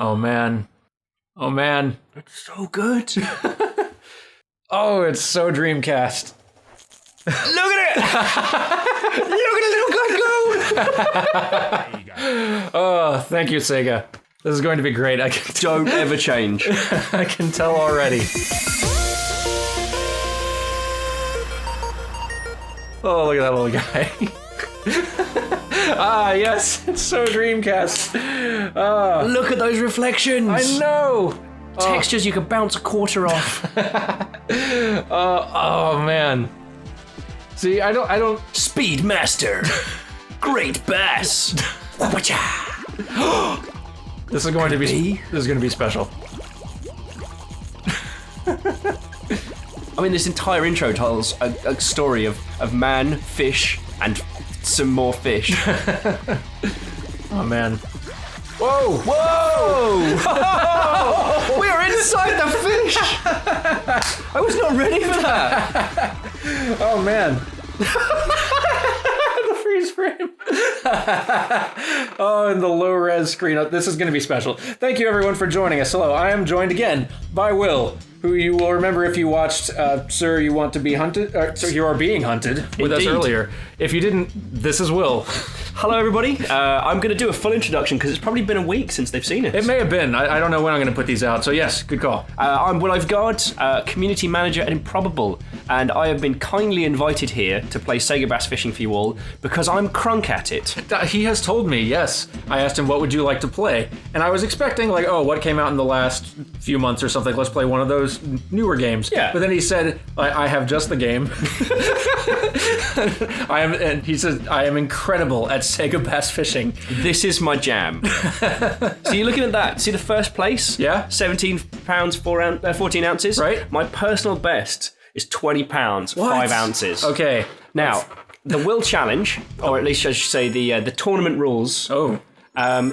Oh, man. Oh, man. It's so good. Oh, it's so Dreamcast. Look at it! Look at the little guy go! Oh, thank you, Sega. This is going to be great. I can Don't ever change. I can tell already. Oh, look at that little guy. Ah, yes, it's so Dreamcast. Look at those reflections. I know. Textures you could bounce a quarter off. Oh man. See, I don't. Speedmaster. Great bass. This is going to be. This is going to be special. I mean, this entire intro tells a story of man, fish, and some more fish. Oh man. Whoa! Whoa! We are inside the fish! I was not ready for that. Oh man. The freeze frame. Oh, and the low res screen. This is going to be special. Thank you everyone for joining us. Hello, I am joined again by Will, who you will remember if you watched Sir, You Want to Be Hunted? So You Are Being Hunted with us earlier. If you didn't, this is Will. Hello everybody. I'm going to do a full introduction because it's probably been a week since they've seen it. It may have been. I don't know when I'm going to put these out. So yes, good call. I'm Will Overgard, community manager at Improbable, and I have been kindly invited here to play Sega Bass Fishing for you all because I'm crunk at it. He has told me, yes. I asked him, what would you like to play? And I was expecting, like, oh, what came out in the last few months or something? Let's play one of those newer games. Yeah. But then he said, I have just the game. And he said, I am incredible at Sega Bass Fishing. This is my jam. So you're looking at that. See the first place? Yeah. 17 pounds, 14 ounces. Right. My personal best is 20 pounds, What? 5 ounces. Okay. Now, the Will Challenge, or at least I should say the tournament rules,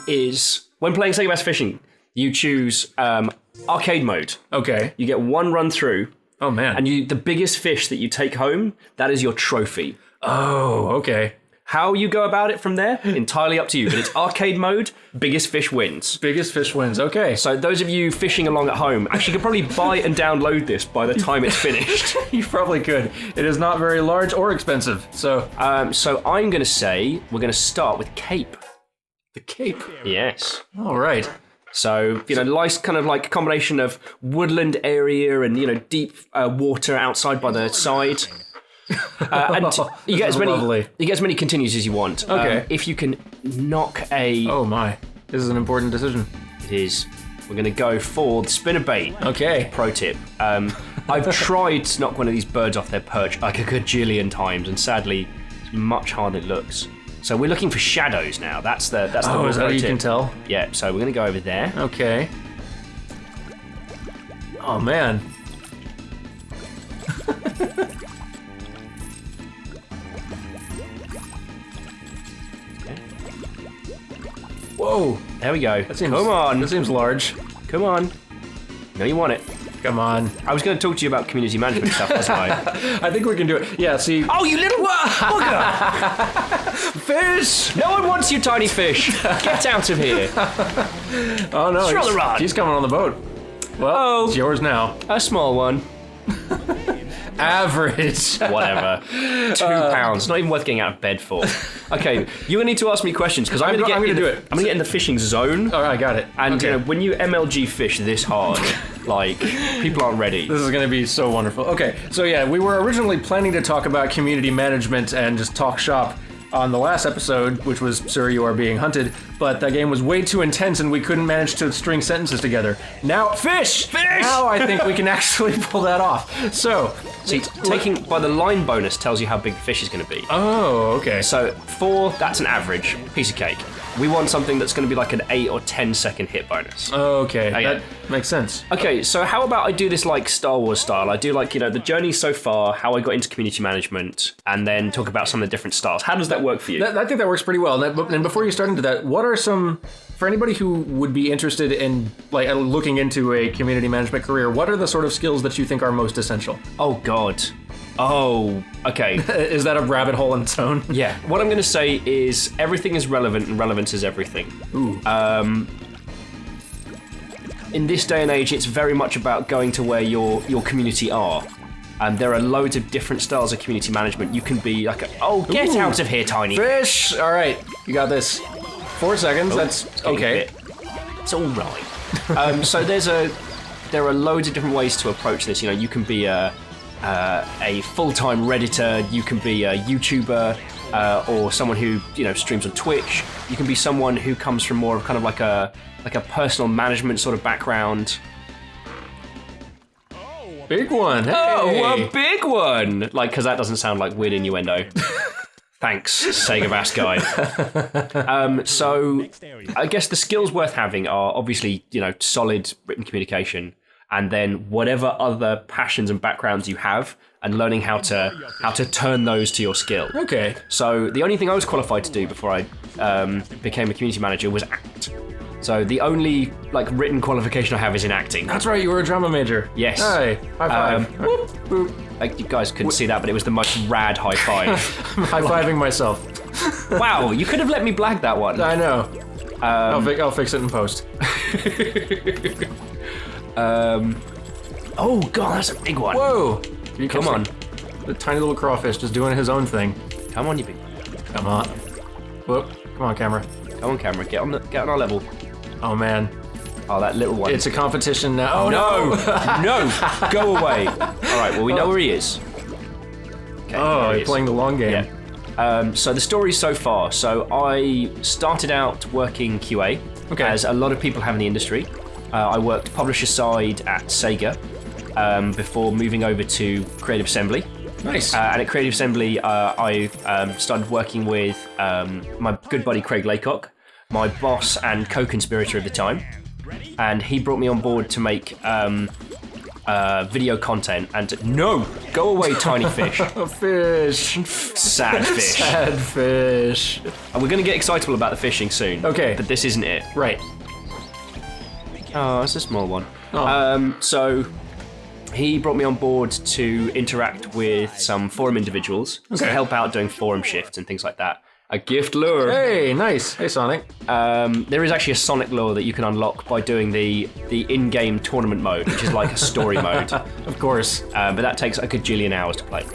is when playing Sega Bass Fishing, you choose arcade mode. Okay. You get one run through. Oh, man. And the biggest fish that you take home, that is your trophy. Oh, okay. How you go about it from there, entirely up to you. But it's arcade mode, biggest fish wins. Biggest fish wins, okay. So those of you fishing along at home actually could probably buy and download this by the time it's finished. You probably could. It is not very large or expensive, so... So I'm going to say we're going to start with Cape. The Cape. Yes. All right. So, nice kind of like combination of woodland area and, deep water outside by the side. And you get as many continues as you want. Okay. If you can knock a... Oh my. This is an important decision. It is. We're going to go for the spinnerbait. Okay. Pro tip. I've tried to knock one of these birds off their perch like a gajillion times, and sadly, it's much harder than it looks. So we're looking for shadows now. That's the is that pro what you tip. can tell? Yeah, so we're going to go over there. Okay. Oh, man. Whoa. There we go. That seems, Come on. That seems large. Come on. No, you want it. Come on. I was going to talk to you about community management stuff, wasn't I? I think we can do it. Yeah, see. Oh, you little bugger! Fish! No one wants you, tiny fish. Get out of here. Oh, no. Throw the rod. He's coming on the boat. Well, it's yours now. A small one. Average. Whatever. 2 pounds. Not even worth getting out of bed for. Okay, you're going to need to ask me questions because I'm going to do it. I'm going to get in the fishing zone. All right, got it. And okay. When you MLG fish this hard, like, people aren't ready. This is going to be so wonderful. Okay, so yeah, we were originally planning to talk about community management and just talk shop on the last episode, which was Sir, You Are Being Hunted, but that game was way too intense and we couldn't manage to string sentences together. Now, fish! Now I think we can actually pull that off. So, see, taking by the line bonus tells you how big the fish is going to be. Oh, okay. So 4, that's an average piece of cake. We want something that's going to be like an 8 or 10 second hit bonus. Okay, that makes sense. Okay, so how about I do this like Star Wars style? I do like, the journey so far, how I got into community management, and then talk about some of the different styles. How does that work for you? I think that works pretty well. And before you start into that, what are some, for anybody who would be interested in like looking into a community management career, what are the sort of skills that you think are most essential? Oh, God. Oh, okay. Is that a rabbit hole in its own? Yeah. What I'm going to say is everything is relevant and relevance is everything. Ooh. in this day and age, it's very much about going to where your community are. And there are loads of different styles of community management. You can be like, get out of here, tiny fish. All right, you got this. 4 seconds. That's okay. It's all right. So there are loads of different ways to approach this. You know, you can be a full-time Redditor. You can be a YouTuber. Or someone who streams on Twitch. You can be someone who comes from more of kind of like a personal management sort of background. Big one. Hey. Oh, a big one! Like, because that doesn't sound like weird innuendo. Thanks, Sega Bass guy. So I guess the skills worth having are obviously solid written communication, and then whatever other passions and backgrounds you have, and learning how to turn those to your skill. Okay. So the only thing I was qualified to do before I became a community manager was act. So the only written qualification I have is in acting. That's right, you were a drama major. Yes. Hey, high five. Whoop, whoop. You guys couldn't see that, but it was the most rad high five. I'm high-fiving myself. Wow, you could have let me blag that one. I know. I'll fix it in post. Oh god, that's a big one. Whoa! Come on. The tiny little crawfish just doing his own thing. Come on, you big. Come on. Whoop. Come on, camera. Come on, camera. Get on our level. Oh man. Oh, that little one. It's a competition now. Oh no! No! Go away. All right. Well, we know where he is. Okay. Oh, you're playing the long game. Yeah. So the story so far. So I started out working QA, as a lot of people have in the industry. I worked publisher side at Sega before moving over to Creative Assembly. Nice. And at Creative Assembly, I started working with my good buddy Craig Laycock, my boss and co-conspirator at the time. And he brought me on board to make video content. And no, go away, tiny fish. Fish. Sad fish. Sad fish. And we're going to get excitable about the fishing soon. Okay. But this isn't it. Right. Oh, it's a small one. Oh. So he brought me on board to interact with some forum individuals to help out doing forum shifts and things like that. A gift lure. Hey, nice. Hey, Sonic. There is actually a Sonic lure that you can unlock by doing the in-game tournament mode, which is like a story mode. Of course. But that takes a gajillion hours to play.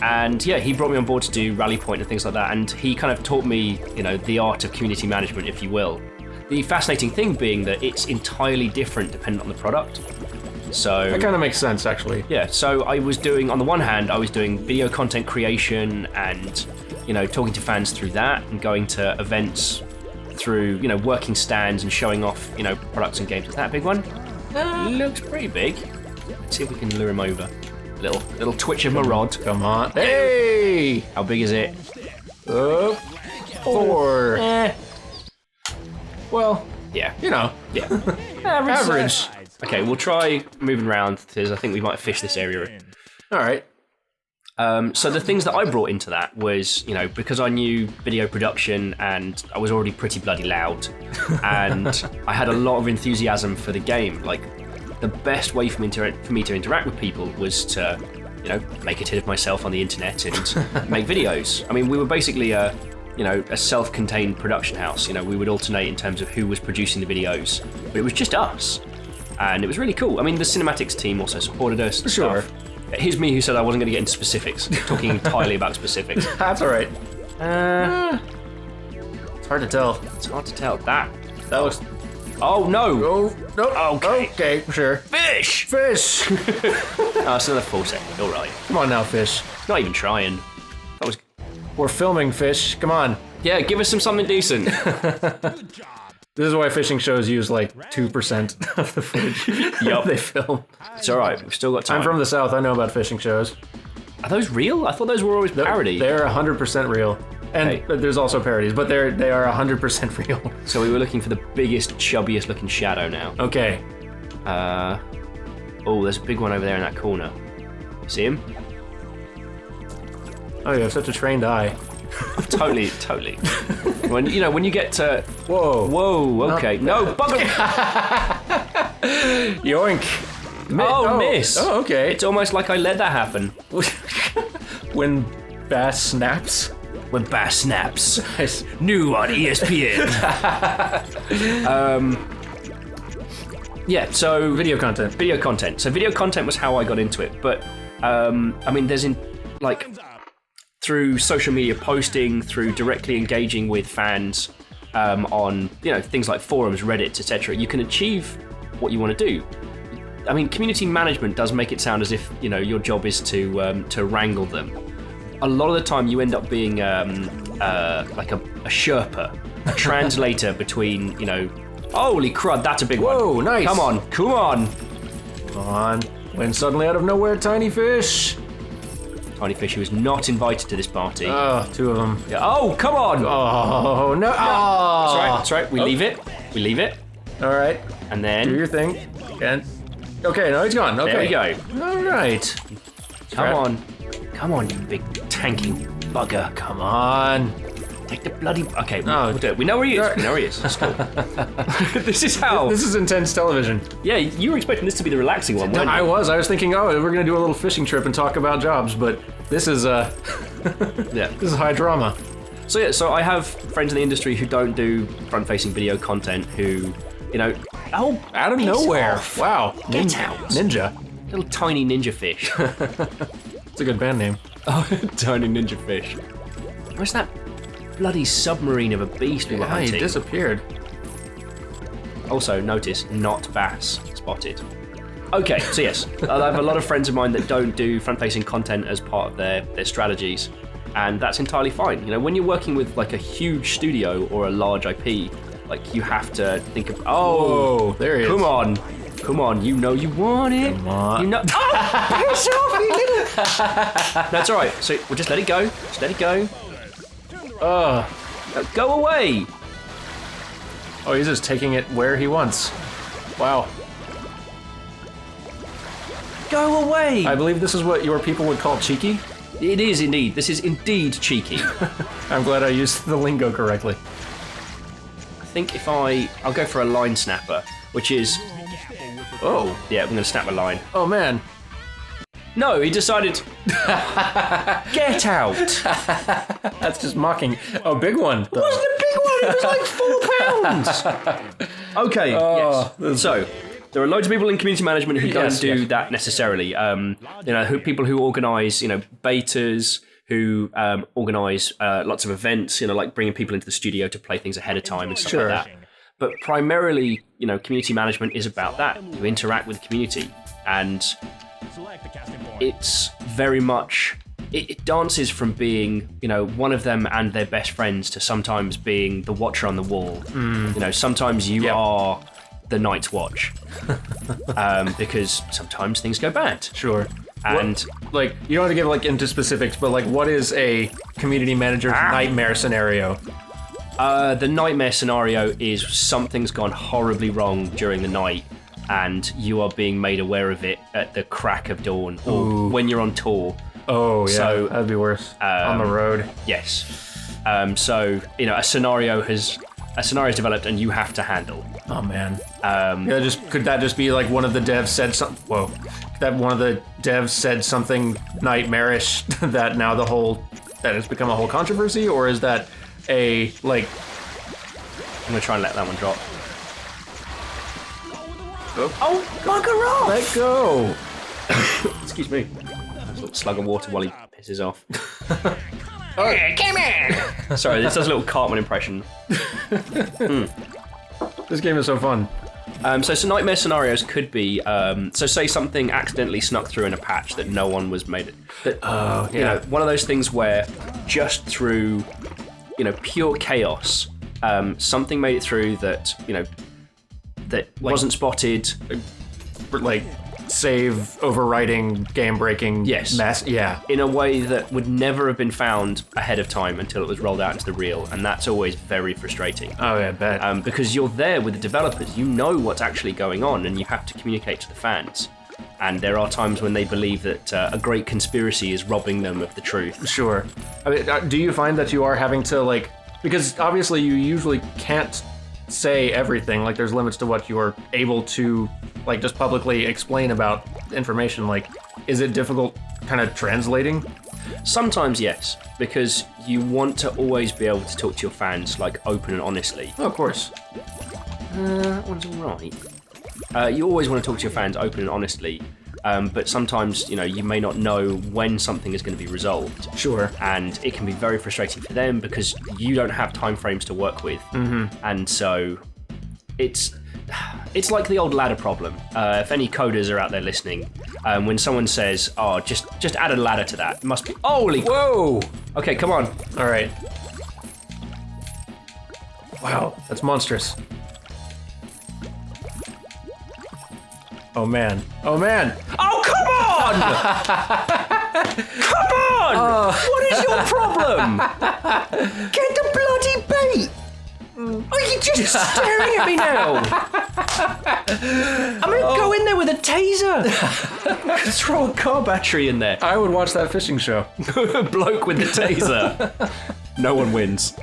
And yeah, he brought me on board to do Rally Point and things like that. And he kind of taught me, the art of community management, if you will. The fascinating thing being that it's entirely different depending on the product. So that kind of makes sense, actually. Yeah, so I was doing, on the one hand, I was doing video content creation and, talking to fans through that and going to events through, working stands and showing off, products and games. Is that a big one? Looks pretty big. Let's see if we can lure him over. Little twitch of my rod. Come on. Hey! How big is it? 4. Well, yeah. Yeah. Average. Okay, we'll try moving around because I think we might fish this area. All right. So the things that I brought into that was, because I knew video production and I was already pretty bloody loud, and I had a lot of enthusiasm for the game. Like, the best way for me to interact with people was to, make a tit of myself on the internet and make videos. I mean, we were basically a self-contained production house. We would alternate in terms of who was producing the videos, but it was just us. And it was really cool. I mean, the cinematics team also supported us. Sure. Here's me who said I wasn't going to get into specifics, talking entirely about specifics. That's all right. It's hard to tell. It's hard to tell. That looks... Oh, no. Oh, no. Okay. Okay, sure. Fish! Fish! Oh, it's another 4 seconds. All right. Come on now, fish. Not even trying. That was... We're filming, fish. Come on. Yeah, give us something decent. This is why fishing shows use like 2% of the footage they film. It's all right. We've still got time. I'm from the South. I know about fishing shows. Are those real? I thought those were always parody. They're 100% real. And there's also parodies, but they are 100% real. So we were looking for the biggest, chubbiest looking shadow now. Okay. Oh, there's a big one over there in that corner. See him? Oh, you have such a trained eye. Totally. When you get to... Whoa, okay. No, bugger! Yoink. Miss. Oh, okay. It's almost like I let that happen. When bass snaps? When bass snaps. New on ESPN. Yeah, so Video content. Video content. So video content was how I got into it. But I mean, through social media posting, through directly engaging with fans on things like forums, Reddit, etc. You can achieve what you want to do. I mean, community management does make it sound as if your job is to wrangle them. A lot of the time, you end up being like a Sherpa, a translator between Holy crud, that's a big one. Whoa, nice. Come on. Come on. When suddenly out of nowhere, tiny fish. Tiny fish who is not invited to this party. Oh, two of them. Yeah. Oh, come on. Oh, no. Oh. That's right. We leave it. All right. And then... Do your thing. And... Okay, now he's gone. Okay. There we go. All right. Come on, you big tanking bugger. Come on. Take the bloody... Okay, No. we'll do it. We know where he is. That's cool. This is how... This is intense television. Yeah, you were expecting this to be the relaxing one, weren't you? I was thinking, we're going to do a little fishing trip and talk about jobs, but this is, Yeah. This is high drama. So I have friends in the industry who don't do front-facing video content who, out of nowhere. Off. Wow. Get out. Ninja. Little tiny ninja fish. It's a good band name. Oh, tiny ninja fish. Where's that bloody submarine of a beast we were He hunting? disappeared. Also, notice, not bass spotted. Okay, so yes, I have a lot of friends of mine that don't do front-facing content as part of their strategies, and that's entirely fine. When you're working with like a huge studio or a large IP, like you have to think of, Whoa, there he is. Come on, you know you want it. Come on. Oh, piss off, you little... That's all right, so we'll just let it go. Go away. Oh, he's just taking it where he wants. Wow. Go away. I believe this is what your people would call cheeky. It is indeed. This is indeed cheeky. I'm glad I used the lingo correctly. I think if I'll go for a line snapper, which is... Oh. Yeah, I'm going to snap a line. Oh, man. No, he decided... Get out. That's just mocking. Oh, big one. It wasn't a big one. It was like 4 pounds. Okay, yes. So... There are loads of people in community management who don't do that necessarily. People who organise, betas, who organise lots of events, like bringing people into the studio to play things ahead of time and stuff like that. But primarily, community management is about that. You interact with the community, and it's very much... It dances from being, one of them and their best friends to sometimes being the watcher on the wall. Sometimes you are... the Night's Watch, because sometimes things go bad. Sure. And you don't have to give into specifics, but what is a community manager's nightmare scenario? The nightmare scenario is something's gone horribly wrong during the night, and you are being made aware of it at the crack of dawn, or when you're on tour. Oh yeah, so, that'd be worse. On the road. Yes. A scenario is developed, and you have to handle. Oh man. Could that just be one of the devs said something? Whoa. That one of the devs said something nightmarish that now that has become a whole controversy, or is that I'm gonna try and let that one drop. Oh, bugger off! Let go. Excuse me. A little slug of water while he pisses off. Come here! Sorry, this does a little Cartman impression. This game is so fun. So nightmare scenarios could be, say something accidentally snuck through in a patch that no one was made it. One of those things where just through, pure chaos, something made it through that, that wasn't spotted. Save overwriting, game-breaking mess. Yeah. In a way that would never have been found ahead of time until it was rolled out into the reel, and that's always very frustrating. Oh yeah, I bet. Because you're there with the developers, you know what's actually going on, and you have to communicate to the fans. And there are times when they believe that a great conspiracy is robbing them of the truth. Sure. I mean, do you find that you are having to because obviously you usually can't say everything, there's limits to what you're able to just publicly explain about information. Is it difficult kind of translating? Sometimes yes, because you want to always be able to talk to your fans open and honestly. Oh, of course. That one's alright. You always want to talk to your fans open and honestly, but sometimes, you may not know when something is going to be resolved. Sure. And it can be very frustrating for them because you don't have time frames to work with. Mm-hmm. And so it's like the old ladder problem. If any coders are out there listening, when someone says, "Oh, just add a ladder to that," it must be Whoa! Okay, come on. All right. Wow, that's monstrous. Oh man! Oh, come on! Come on! What is your problem? Get the bloody bait! Are you just staring at me now? I'm gonna go in there with a taser. Throw a car battery in there. I would watch that fishing show. Bloke with the taser. No one wins.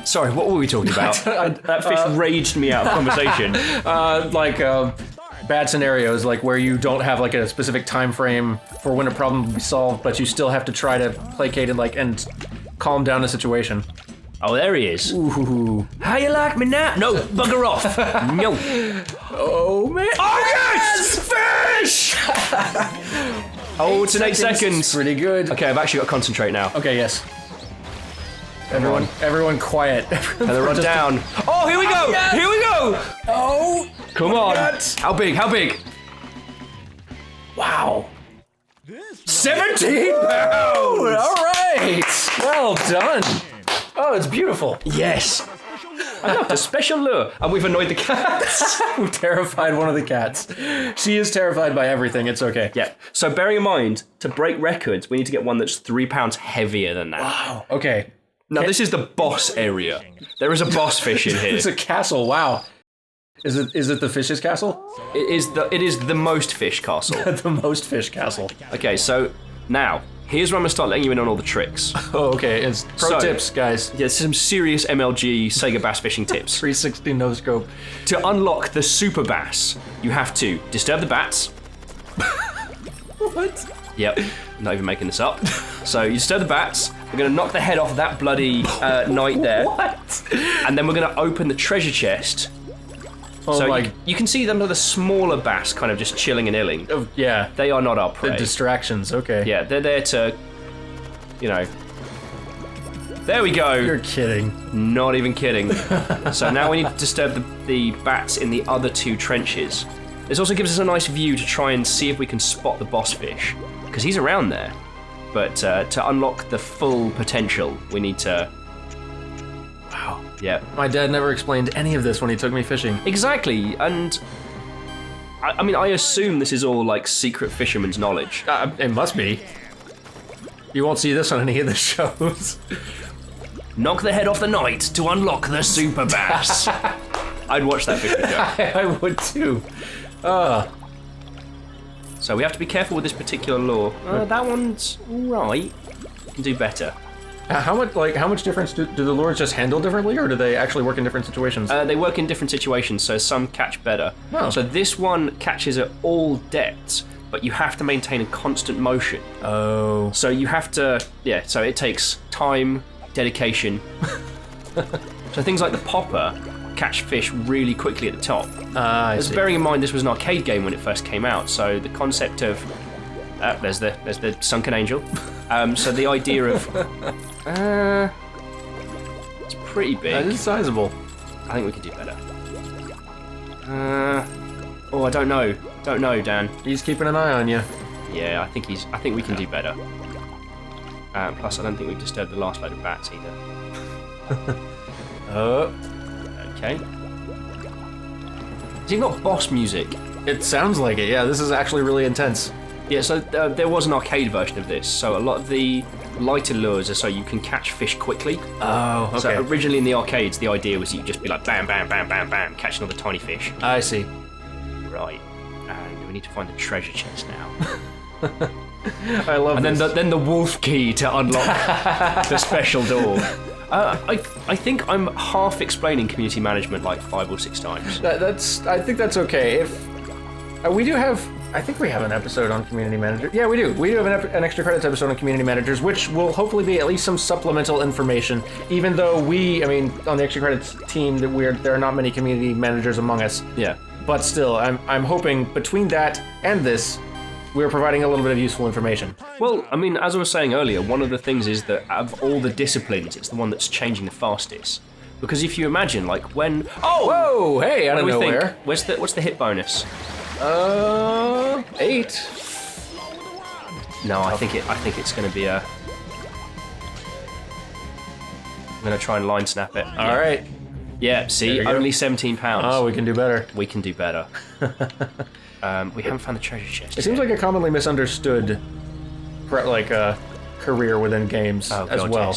Sorry, what were we talking about? That fish raged me out of conversation. Bad scenarios, like where you don't have like a specific time frame for when a problem will be solved, but you still have to try to placate and calm down the situation. Oh, there he is. Ooh. How you like me now? No, bugger off. No. Oh man. Oh yes! Fish! Oh, it's in 8 seconds. Pretty good. Okay, I've actually got to concentrate now. Okay, yes. Everyone quiet. And they run down. Oh, here we go! Yes! Here we go! Oh! Come on. Nuts. How big? Wow. 17 pounds! All right. Well done. Oh, it's beautiful. Yes. I love the special lure. And we've annoyed the cats. We've terrified one of the cats. She is terrified by everything. It's okay. Yeah. So bearing in mind, to break records, we need to get one that's 3 pounds heavier than that. Wow. Okay. Now, this is the boss area. There is a boss fish in here. It's a castle. Wow. Is it the fish's castle? It is the most fish castle. The most fish castle. Okay, so now here's where I'm gonna start letting you in on all the tricks. Oh, okay. It's pro tips, guys. Yeah, some serious MLG Sega bass fishing tips. 360 no scope. To unlock the super bass, you have to disturb the bats. What? Yep, not even making this up. So you disturb the bats. We're gonna knock the head off that bloody knight there. What? And then we're gonna open the treasure chest. Oh So my. you can see them are the smaller bass kind of just chilling and illing. Oh, yeah. They are not our The prey. distractions. Okay. Yeah, they're there to, There we go. You're kidding. Not even kidding. So now we need to disturb the bats in the other 2 trenches. This also gives us a nice view to try and see if we can spot the boss fish, because he's around there. But to unlock the full potential, we need to... Wow. Yeah. My dad never explained any of this when he took me fishing. Exactly, and... I mean, I assume this is all, like, secret fisherman's knowledge. It must be. You won't see this on any of the shows. Knock the head off the knight to unlock the super bass. I'd watch that fishing show. I would too. So we have to be careful with this particular lure. That one's right. Can do better. How much difference do the lures just handle differently, or do they actually work in different situations? They work in different situations, so some catch better. Oh. So this one catches at all depths, but you have to maintain a constant motion. Oh. So you have to, so it takes time, dedication. So things like the popper catch fish really quickly at the top. I see. Bearing in mind this was an arcade game when it first came out, so the concept of there's the sunken angel. So the idea of it's pretty big. That is sizable. I think we could do better. I don't know, Dan. He's keeping an eye on you. Yeah, I think we can do better. Plus, I don't think we've disturbed the last load of bats either. Okay. Has he got boss music? It sounds like it. Yeah, this is actually really intense. Yeah, so there was an arcade version of this, so a lot of the lighter lures are so you can catch fish quickly. Oh, okay. So originally in the arcades, the idea was you'd just be like bam, bam, bam, bam, bam, catch another tiny fish. I see. Right. And we need to find the treasure chest now. I love and this. then the wolf key to unlock the special door. I think I'm half explaining community management like 5 or 6 times. I think that's okay. If we do have, I think we have an episode on community manager. Yeah, we do. We do have an extra credits episode on community managers, which will hopefully be at least some supplemental information. Even though on the extra credits team, there are not many community managers among us. Yeah. but still, I'm hoping between that and this, we're providing a little bit of useful information. Well, I mean, as I was saying earlier, one of the things is that of all the disciplines, it's the one that's changing the fastest. Because if you imagine, like, when... Oh! Whoa! Hey, out of nowhere. What's the hit bonus? 8. No, I think it's going to be a... I'm going to try and line snap it. All right. Yeah, see, only £17. Oh, we can do better. We can do better. We haven't found the treasure chest. It seems like a commonly misunderstood, career within games as well.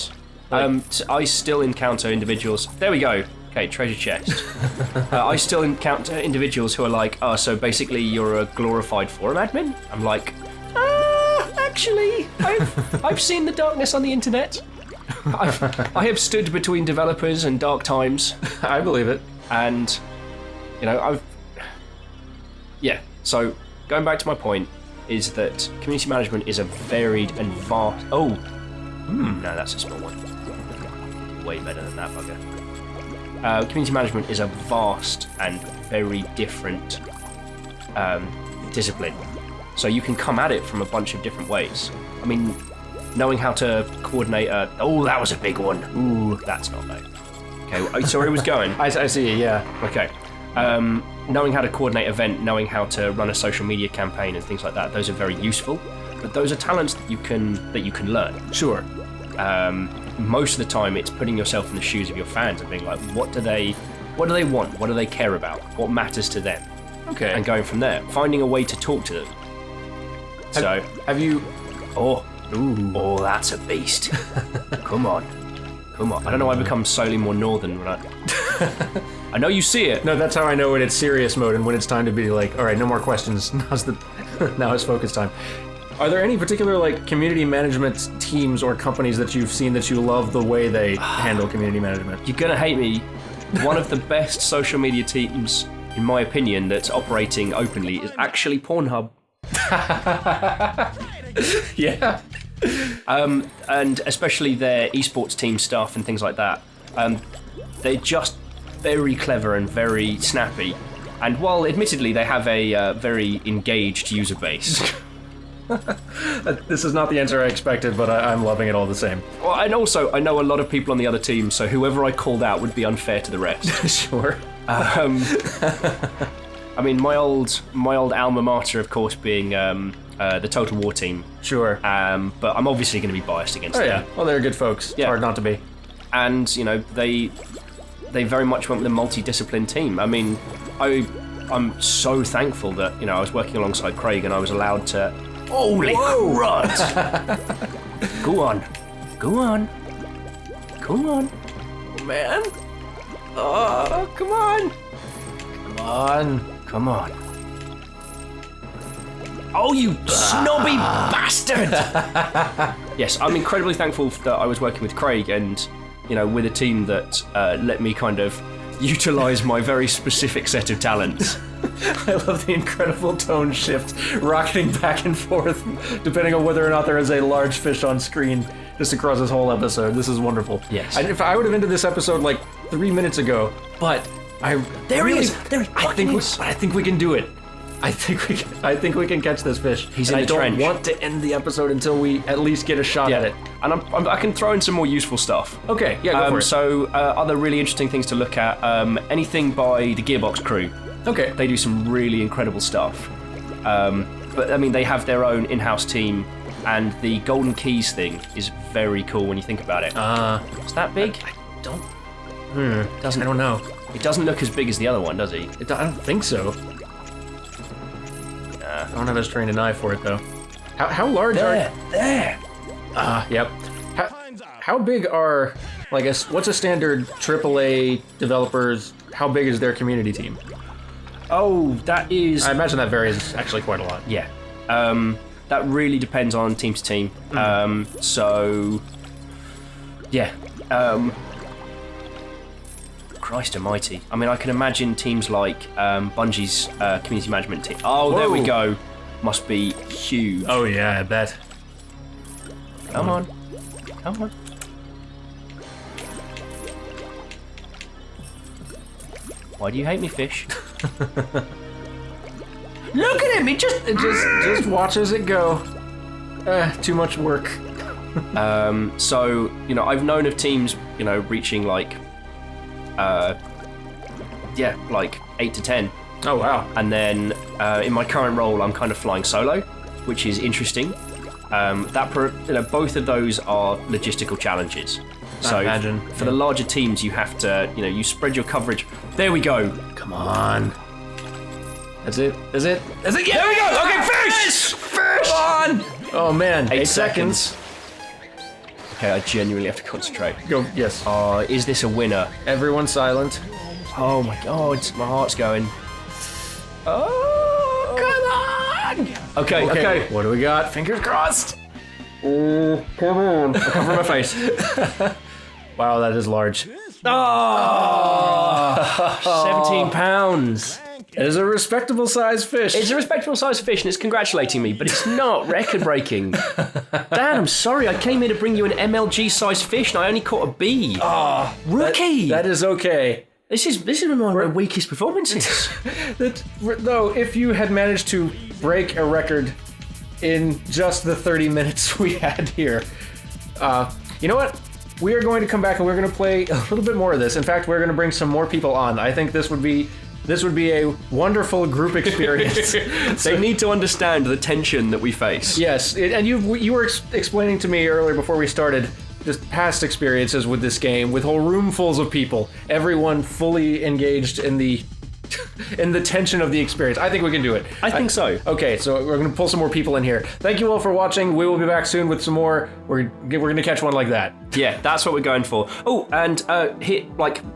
Yes. I still encounter individuals. There we go. Okay, treasure chest. I still encounter individuals who are like, "Oh, so basically you're a glorified forum admin?" I'm like, actually, I've seen the darkness on the internet. I have stood between developers and dark times. I believe it. And, yeah, so going back to my point is that community management is a varied and vast... Oh, no, that's a small one. Way better than that bugger. Community management is a vast and very different discipline. So you can come at it from a bunch of different ways. I mean, knowing how to coordinate oh, that was a big one. Ooh, that's not bad. Okay, so where it was going. I see, yeah. Okay. Knowing how to coordinate event, knowing how to run a social media campaign and things like that, those are very useful. But those are talents that you can learn. Sure. Most of the time, it's putting yourself in the shoes of your fans and being like, what do they want? What do they care about? What matters to them? Okay. And going from there, finding a way to talk to them. Have you? Oh, that's a beast. Come on. I don't know why I become slightly more northern when I know you see it. No, that's how I know when it's serious mode and when it's time to be like, all right, no more questions. Now it's focus time. Are there any particular community management teams or companies that you've seen that you love the way they handle community management? You're gonna hate me. One of the best social media teams, in my opinion, that's operating openly is actually Pornhub. Yeah. And especially their esports team stuff and things like that. They're just very clever and very snappy. And while admittedly they have a very engaged user base. This is not the answer I expected, but I'm loving it all the same. Well, and also I know a lot of people on the other team, so whoever I called out would be unfair to the rest. Sure. I mean, my old alma mater, of course, being the Total War team. Sure. But I'm obviously going to be biased against them. Yeah. Well, they're good folks. It's hard not to be. And they very much went with a multidiscipline team. I mean, I'm so thankful that I was working alongside Craig and I was allowed to. Holy crud! Go on. Man. Oh, come on. Oh, you snobby bastard! Yes, I'm incredibly thankful that I was working with Craig and, with a team that let me kind of utilise my very specific set of talents. I love the incredible tone shift, rocketing back and forth, depending on whether or not there is a large fish on screen just across this whole episode. This is wonderful. Yes. If I would have ended this episode 3 minutes ago, but I think we can do it. I think we can catch this fish. He's in the trench. I don't want to end the episode until we at least get a shot at it. And I can throw in some more useful stuff. Okay, yeah, go for it. So, other really interesting things to look at, anything by the Gearbox crew. Okay. They do some really incredible stuff. But, I mean, they have their own in-house team, and the Golden Keys thing is very cool when you think about it. Is that big? I don't know. It doesn't look as big as the other one, does he? I don't think so. I don't have as trained an eye for it, though. How large are... There! Yep. How big are... what's a standard AAA developers... How big is their community team? Oh, that is... I imagine that varies actually quite a lot. Yeah. That really depends on team to team. So... Yeah. Christ almighty. I mean, I can imagine teams like Bungie's community management team. Oh, Whoa. There we go. Must be huge. Oh, yeah, I bet. Come on. Why do you hate me, fish? Look at him! He just watches it go. Too much work. So, I've known of teams, reaching like 8 to 10. Oh, wow. And then in my current role, I'm kind of flying solo, which is interesting. Both of those are logistical challenges. So I imagine. For the larger teams, you have to, you spread your coverage. There we go. Come on. That's it? Is it? Yeah, there we go. Okay, fish! Fish! Come on! Oh, man. 8 seconds. Okay, I genuinely have to concentrate. Go, yes. Is this a winner? Everyone silent. Oh my god, my heart's going. Oh, come on! Okay. What do we got? Fingers crossed. Oh, come on. I'll cover my face. Wow, that is large. Oh, 17 pounds. It is a respectable sized fish. It's a respectable sized fish and it's congratulating me, but it's not record breaking. Dan, I'm sorry, I came here to bring you an MLG sized fish and I only caught a B. Rookie! That is okay. This is one of my weakest performances. Though, if you had managed to break a record in just the 30 minutes we had here, you know what? We are going to come back and we're going to play a little bit more of this. In fact, we're going to bring some more people on. I think this would be a wonderful group experience. They need to understand the tension that we face. Yes, and you were explaining to me earlier before we started just past experiences with this game, with whole roomfuls of people, everyone fully engaged in the tension of the experience. I think we can do it. I think so. Okay, so we're going to pull some more people in here. Thank you all for watching. We will be back soon with some more. We're going to catch one like that. Yeah, that's what we're going for. Oh, and hit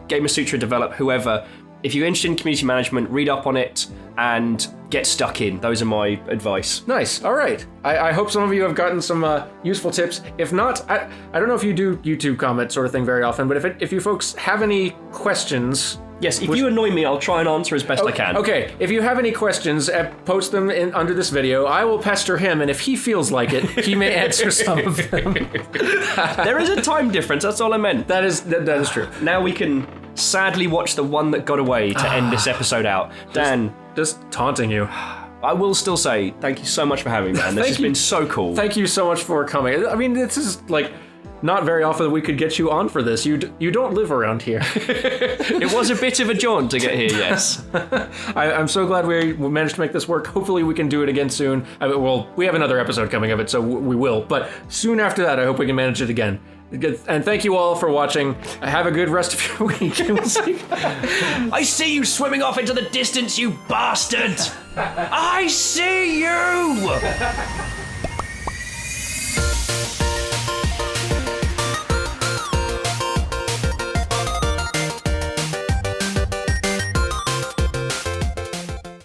Gamer Sutra, Develop, whoever. If you're interested in community management, read up on it and get stuck in. Those are my advice. Nice. All right. I hope some of you have gotten some useful tips. If not, I don't know if you do YouTube comment sort of thing very often, but if you folks have any questions... Yes, if you annoy me, I'll try and answer as best I can. Okay, if you have any questions, post them under this video. I will pester him, and if he feels like it, he may answer some of them. There is a time difference, that's all I meant. That is true. Now we can sadly watch the one that got away to end this episode out. Dan. Just taunting you. I will still say, thank you so much for having me, man. This has been so cool. Thank you so much for coming. I mean, this is not very often that we could get you on for this. You don't live around here. It was a bit of a jaunt to get here, yes. I'm so glad we managed to make this work. Hopefully we can do it again soon. We have another episode coming of it, so we will. But soon after that, I hope we can manage it again. And thank you all for watching. Have a good rest of your week. I see you swimming off into the distance, you bastard! I see you!